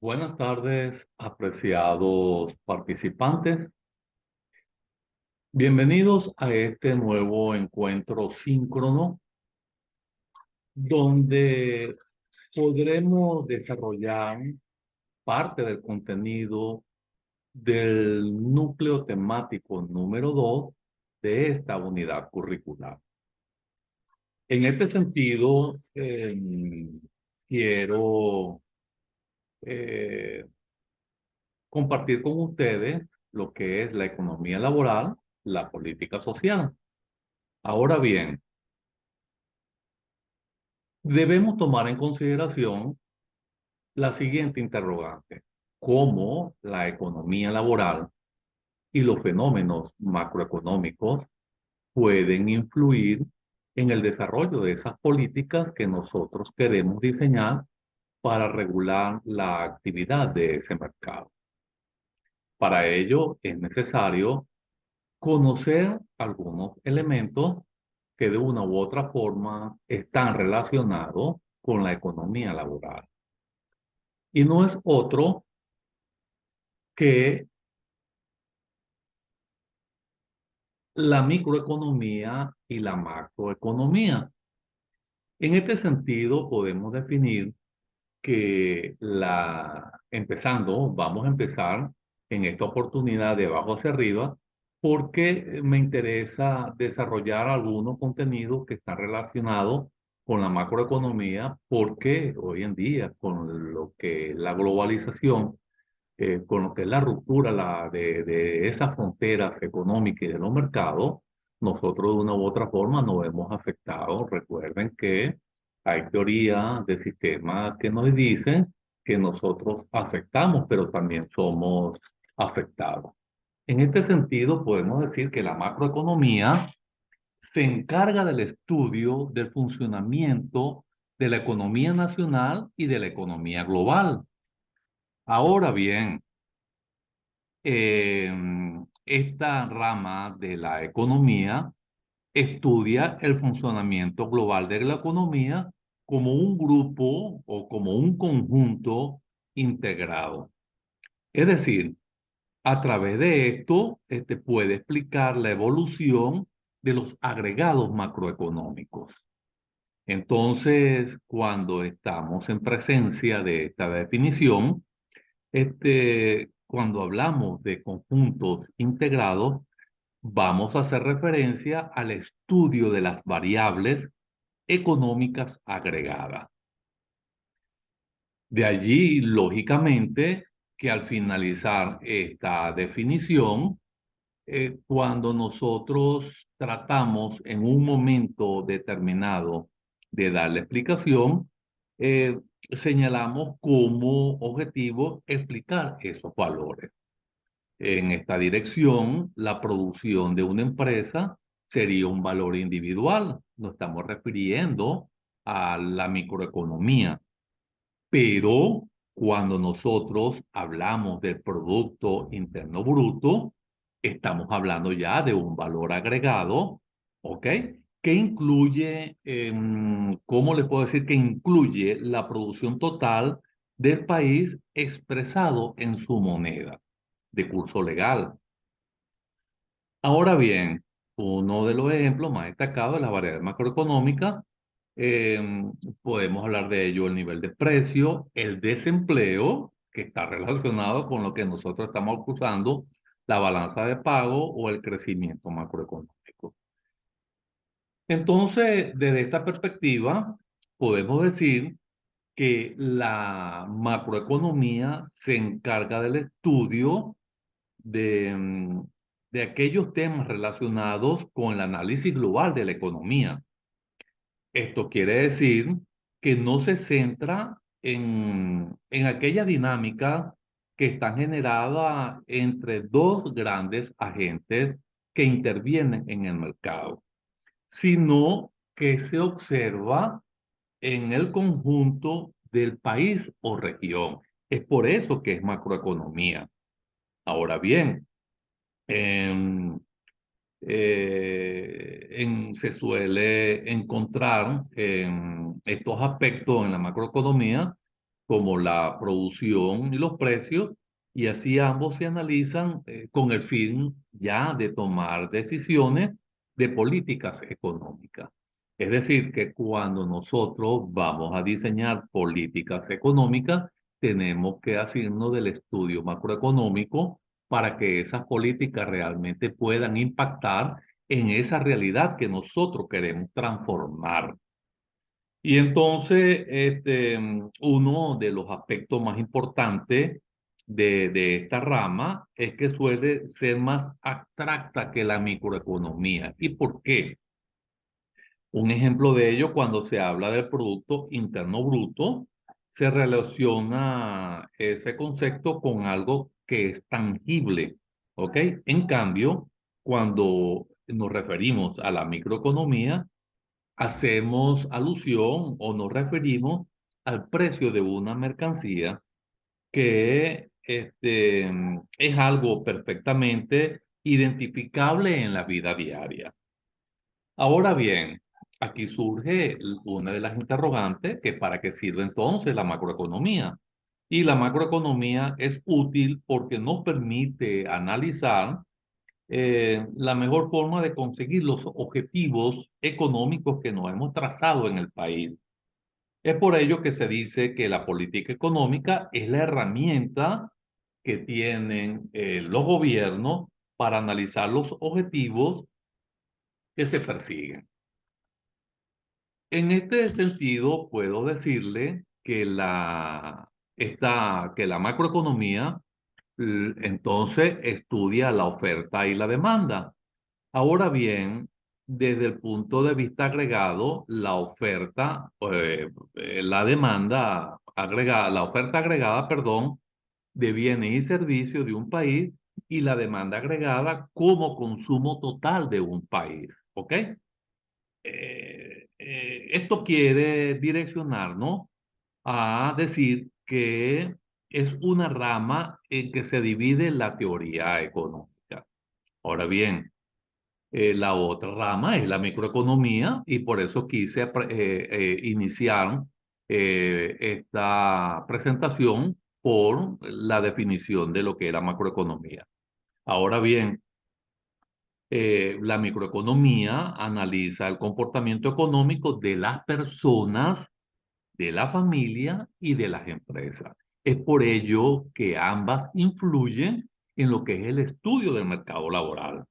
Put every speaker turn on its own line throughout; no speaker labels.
Buenas tardes, apreciados participantes. Bienvenidos a este nuevo encuentro síncrono, donde podremos desarrollar parte del contenido del núcleo temático número 2 de esta unidad curricular. En este sentido, quiero eh, compartir con ustedes lo que es la economía laboral, la política social. Ahora bien, debemos tomar en consideración la siguiente interrogante: ¿cómo la economía laboral y los fenómenos macroeconómicos pueden influir en el desarrollo de esas políticas que nosotros queremos diseñar para regular la actividad de ese mercado? Para ello es necesario conocer algunos elementos que de una u otra forma están relacionados con la economía laboral. Y no es otro que la microeconomía y la macroeconomía. En este sentido, podemos definir que vamos a empezar en esta oportunidad de abajo hacia arriba, porque me interesa desarrollar algunos contenidos que están relacionados con la macroeconomía, porque hoy en día, con lo que la globalización, con lo que es la ruptura de esas fronteras económicas y de los mercados, nosotros de una u otra forma nos vemos afectados. Recuerden que hay teorías de sistemas que nos dicen que nosotros afectamos, pero también somos afectados. En este sentido, podemos decir que la macroeconomía se encarga del estudio del funcionamiento de la economía nacional y de la economía global. Ahora bien, eh, esta rama de la economía estudia el funcionamiento global de la economía como un grupo o como un conjunto integrado. Es decir, a través de esto, puede explicar la evolución de los agregados macroeconómicos. Entonces, cuando estamos en presencia de esta definición, cuando hablamos de conjuntos integrados, vamos a hacer referencia al estudio de las variables económicas agregadas. De allí, lógicamente, que al finalizar esta definición, cuando nosotros tratamos en un momento determinado de dar la explicación, señalamos como objetivo explicar esos valores. En esta dirección, la producción de una empresa sería un valor individual. Nos estamos refiriendo a la microeconomía. Pero cuando nosotros hablamos del Producto Interno Bruto, estamos hablando ya de un valor agregado, ¿ok? Que incluye, ¿cómo les puedo decir? Que incluye la producción total del país expresado en su moneda de curso legal. Ahora bien, uno de los ejemplos más destacados es la variable macroeconómica. Podemos hablar de ello: el nivel de precio, el desempleo, que está relacionado con lo que nosotros estamos usando, la balanza de pago o el crecimiento macroeconómico. Entonces, desde esta perspectiva, podemos decir que la macroeconomía se encarga del estudio de, de aquellos temas relacionados con el análisis global de la economía. Esto quiere decir que no se centra en aquella dinámica que está generada entre dos grandes agentes que intervienen en el mercado, sino que se observa en el conjunto del país o región. Es por eso que es macroeconomía. Ahora bien, em, se suele encontrar estos aspectos en la macroeconomía como la producción y los precios, y así ambos se analizan con el fin ya de tomar decisiones de políticas económicas. Es decir, que cuando nosotros vamos a diseñar políticas económicas, tenemos que hacernos del estudio macroeconómico para que esas políticas realmente puedan impactar en esa realidad que nosotros queremos transformar. Y entonces, uno de los aspectos más importantes de esta rama es que suele ser más abstracta que la microeconomía. ¿Y por qué? Un ejemplo de ello, cuando se habla del Producto Interno Bruto, se relaciona ese concepto con algo que es tangible, ¿ok? En cambio, cuando nos referimos a la microeconomía, hacemos alusión o nos referimos al precio de una mercancía que es algo perfectamente identificable en la vida diaria. Ahora bien, aquí surge una de las interrogantes, que para qué sirve entonces la macroeconomía. Y la macroeconomía es útil porque nos permite analizar la mejor forma de conseguir los objetivos económicos que nos hemos trazado en el país. Es por ello que se dice que la política económica es la herramienta que tienen los gobiernos para analizar los objetivos que se persiguen. En este sentido, puedo decirle que que la macroeconomía entonces estudia la oferta y la demanda. Ahora bien, desde el punto de vista agregado, la oferta, la demanda agregada, la oferta agregada, perdón, de bienes y servicios de un país y la demanda agregada como consumo total de un país. ¿Ok? Esto quiere direccionarnos a decir que es una rama en que se divide la teoría económica. Ahora bien, la otra rama es la microeconomía y por eso quise iniciar esta presentación por la definición de lo que era macroeconomía. Ahora bien, la microeconomía analiza el comportamiento económico de las personas, de la familia y de las empresas. Es por ello que ambas influyen en lo que es el estudio del mercado laboral.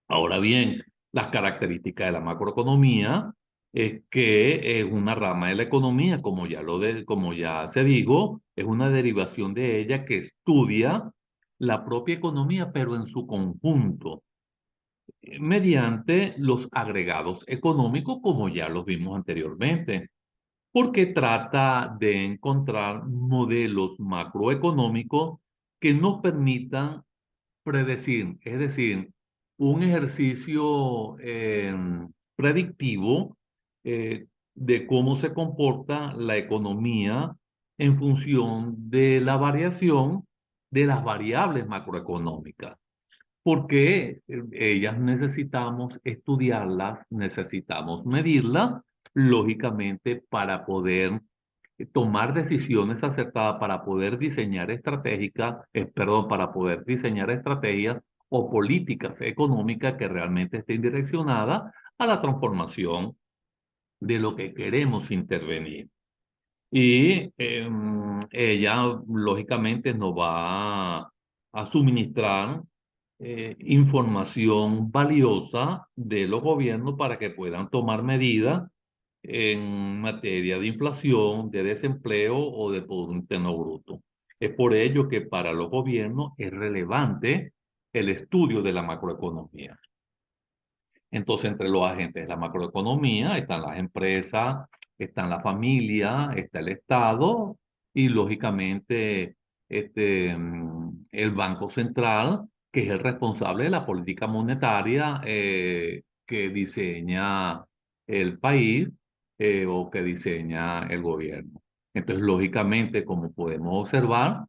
Ahora bien, las características de la macroeconomía es que es una rama de la economía, como ya se dijo, es una derivación de ella que estudia la propia economía, pero en su conjunto, mediante los agregados económicos, como ya los vimos anteriormente, porque trata de encontrar modelos macroeconómicos que nos permitan predecir, es decir, un ejercicio predictivo de cómo se comporta la economía en función de la variación de las variables macroeconómicas. Porque ellas necesitamos estudiarlas, necesitamos medirlas, lógicamente, para poder tomar decisiones acertadas para poder diseñar para poder diseñar estrategias o políticas económicas que realmente estén direccionadas a la transformación de lo que queremos intervenir. Y ella, lógicamente, nos va a suministrar información valiosa de los gobiernos para que puedan tomar medidas en materia de inflación, de desempleo o de Producto Interno Bruto. Es por ello que para los gobiernos es relevante el estudio de la macroeconomía. Entonces, entre los agentes de la macroeconomía están las empresas, están la familia, está el Estado y, lógicamente, el Banco Central, que es el responsable de la política monetaria que diseña el país o que diseña el gobierno. Entonces, lógicamente, como podemos observar,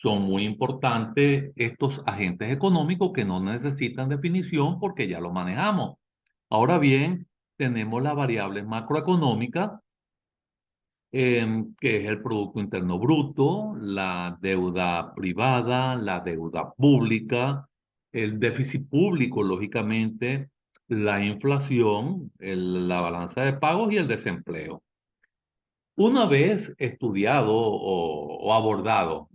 son muy importantes estos agentes económicos que no necesitan definición porque ya lo manejamos. Ahora bien, tenemos las variables macroeconómicas que es el Producto Interno Bruto, la deuda privada, la deuda pública, el déficit público, lógicamente, la inflación, la balanza de pagos y el desempleo. Una vez estudiado o abordado,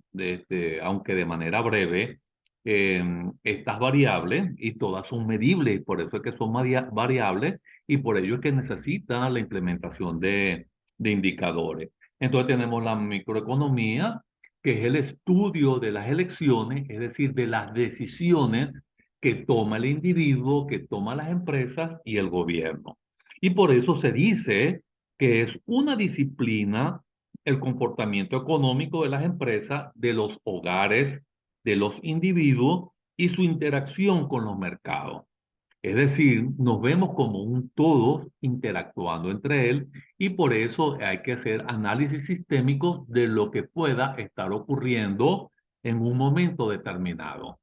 aunque de manera breve, estas variables, y todas son medibles, y por eso es que son variables, y por ello es que necesita la implementación de indicadores. Entonces tenemos la microeconomía, que es el estudio de las elecciones, es decir, de las decisiones que toma el individuo, que toma las empresas y el gobierno. Y por eso se dice que es una disciplina el comportamiento económico de las empresas, de los hogares, de los individuos y su interacción con los mercados. Es decir, nos vemos como un todo interactuando entre él y por eso hay que hacer análisis sistémicos de lo que pueda estar ocurriendo en un momento determinado.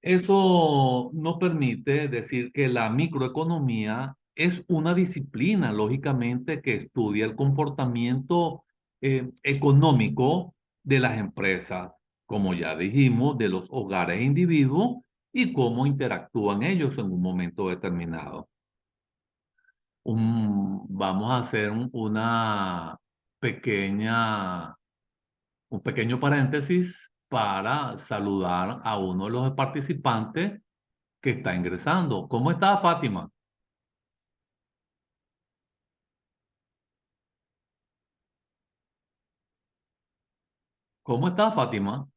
Eso no permite decir que la microeconomía es una disciplina, lógicamente, que estudia el comportamiento económico de las empresas, como ya dijimos, de los hogares e individuos y cómo interactúan ellos en un momento determinado. Vamos a hacer pequeña un pequeño paréntesis para saludar a uno de los participantes que está ingresando. ¿Cómo está, Fátima? ¿Cómo está, Fátima?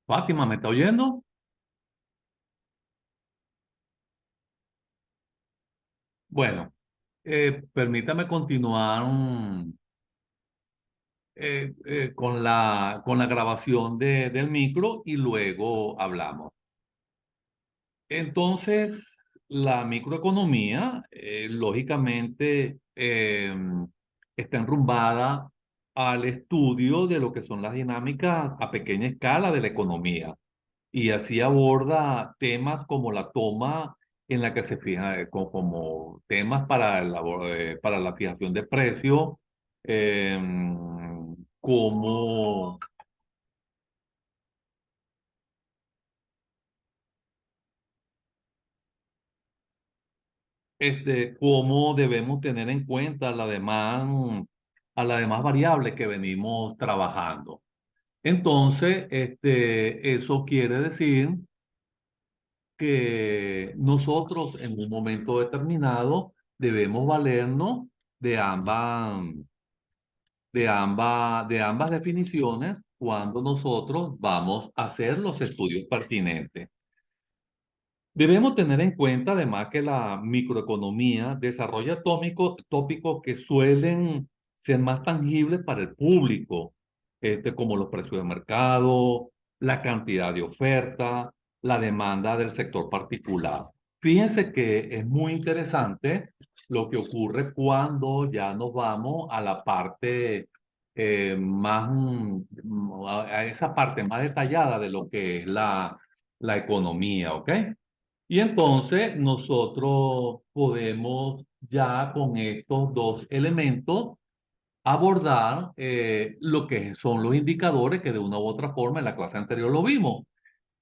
Fátima, ¿me está oyendo? Bueno, permítame continuar con la grabación del micro y luego hablamos. Entonces, la microeconomía, lógicamente, está enrumbada al estudio de lo que son las dinámicas a pequeña escala de la economía. Y así aborda temas como la toma en la que se fija, como temas para la fijación de precios, eh, como cómo debemos tener en cuenta a las demás variables que venimos trabajando. Entonces, eso quiere decir que nosotros en un momento determinado debemos valernos de de ambas definiciones cuando nosotros vamos a hacer los estudios pertinentes. Debemos tener en cuenta además que la microeconomía desarrolla tópicos que suelen ser más tangibles para el público, como los precios de mercado, la cantidad de oferta, la demanda del sector particular. Fíjense que es muy interesante lo que ocurre cuando ya nos vamos a la parte a esa parte más detallada de lo que es la economía, ¿ok? Y entonces nosotros podemos ya con estos dos elementos abordar lo que son los indicadores que de una u otra forma en la clase anterior lo vimos,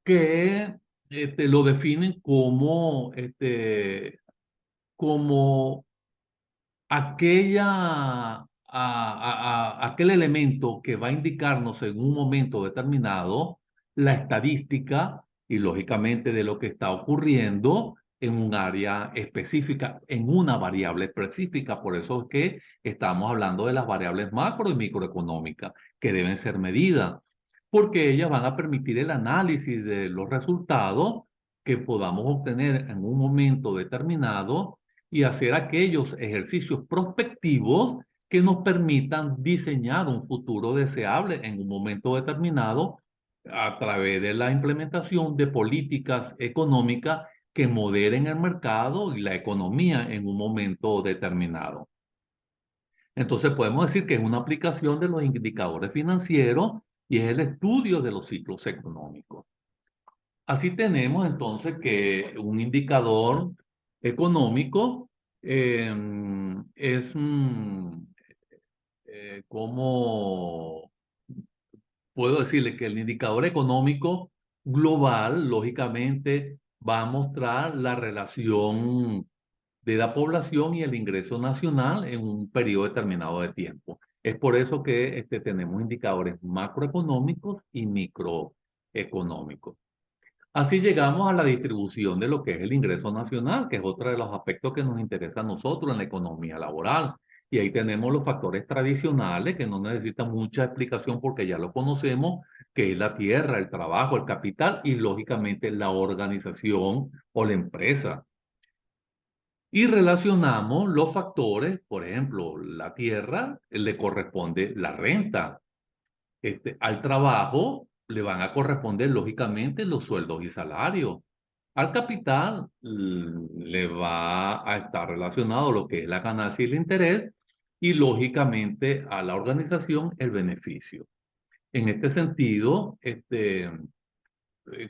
que lo definen como, como aquel elemento que va a indicarnos en un momento determinado la estadística y lógicamente de lo que está ocurriendo en un área específica, en una variable específica. Por eso es que estamos hablando de las variables macro y microeconómicas que deben ser medidas, porque ellas van a permitir el análisis de los resultados que podamos obtener en un momento determinado y hacer aquellos ejercicios prospectivos que nos permitan diseñar un futuro deseable en un momento determinado a través de la implementación de políticas económicas que moderen el mercado y la economía en un momento determinado. Entonces podemos decir que es una aplicación de los indicadores financieros y es el estudio de los ciclos económicos. Así tenemos entonces que un indicador económico es como puedo decirle que el indicador económico global, lógicamente, va a mostrar la relación de la población y el ingreso nacional en un periodo determinado de tiempo. Es por eso que tenemos indicadores macroeconómicos y microeconómicos. Así llegamos a la distribución de lo que es el ingreso nacional, que es otro de los aspectos que nos interesa a nosotros en la economía laboral. Y ahí tenemos los factores tradicionales que no necesitan mucha explicación porque ya lo conocemos, que es la tierra, el trabajo, el capital y lógicamente la organización o la empresa. Y relacionamos los factores, por ejemplo, la tierra le corresponde la renta, al trabajo le van a corresponder lógicamente los sueldos y salarios. Al capital le va a estar relacionado lo que es la ganancia y el interés y lógicamente a la organización el beneficio. En este sentido,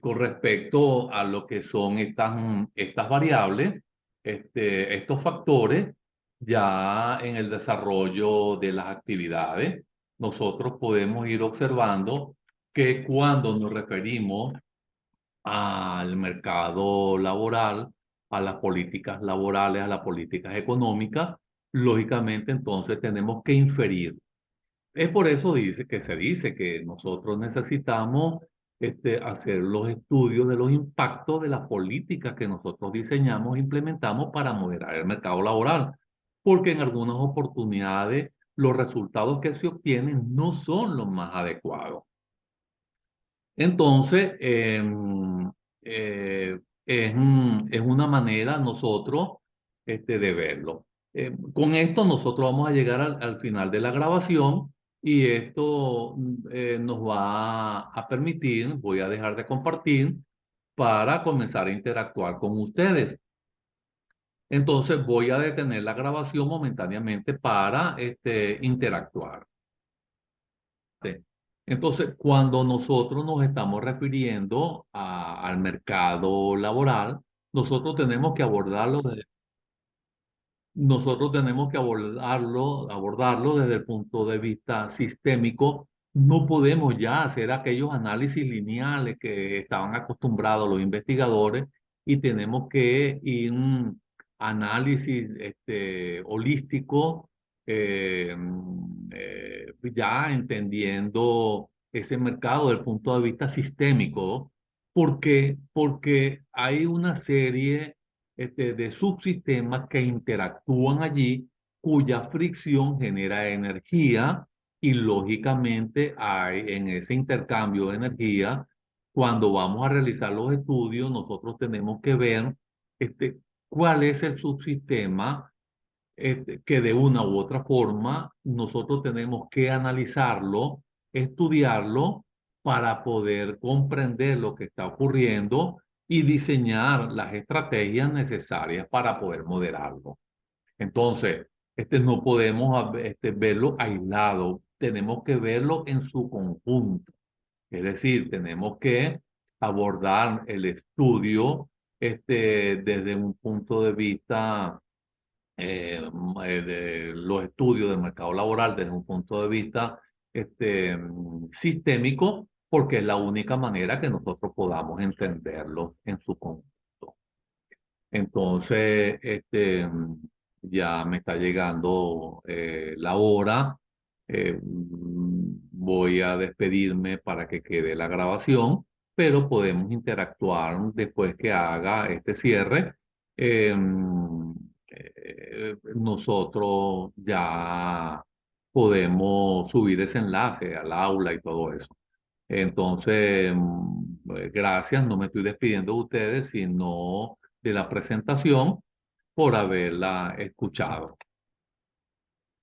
con respecto a lo que son estas variables, estos factores, ya en el desarrollo de las actividades, nosotros podemos ir observando que cuando nos referimos al mercado laboral, a las políticas laborales, a las políticas económicas, lógicamente entonces tenemos que inferir. Es por eso se dice que nosotros necesitamos hacer los estudios de los impactos de las políticas que nosotros diseñamos e implementamos para moderar el mercado laboral, porque en algunas oportunidades los resultados que se obtienen no son los más adecuados. Entonces, es una manera nosotros de verlo. Con esto nosotros vamos a llegar al final de la grabación y esto nos va a permitir, voy a dejar de compartir para comenzar a interactuar con ustedes. Entonces voy a detener la grabación momentáneamente para interactuar. Sí. Entonces, cuando nosotros nos estamos refiriendo al mercado laboral, nosotros tenemos que abordarlo nosotros tenemos que abordarlo desde el punto de vista sistémico. No podemos ya hacer aquellos análisis lineales que estaban acostumbrados los investigadores y tenemos que ir análisis holístico, ya entendiendo ese mercado desde el punto de vista sistémico. ¿Por qué? Porque hay una serie de subsistemas que interactúan allí, cuya fricción genera energía y lógicamente hay en ese intercambio de energía, cuando vamos a realizar los estudios, nosotros tenemos que ver cuál es el subsistema que de una u otra forma nosotros tenemos que analizarlo, estudiarlo para poder comprender lo que está ocurriendo y diseñar las estrategias necesarias para poder moderarlo. Entonces, no podemos verlo aislado, tenemos que verlo en su conjunto. Es decir, tenemos que abordar el estudio desde un punto de vista de los estudios del mercado laboral desde un punto de vista sistémico, porque es la única manera que nosotros podamos entenderlo en su conjunto. Entonces, ya me está llegando la hora. Voy a despedirme para que quede la grabación, pero podemos interactuar después que haga este cierre. Nosotros ya podemos subir ese enlace al aula y todo eso. Entonces, Gracias, no me estoy despidiendo de ustedes, sino de la presentación por haberla escuchado.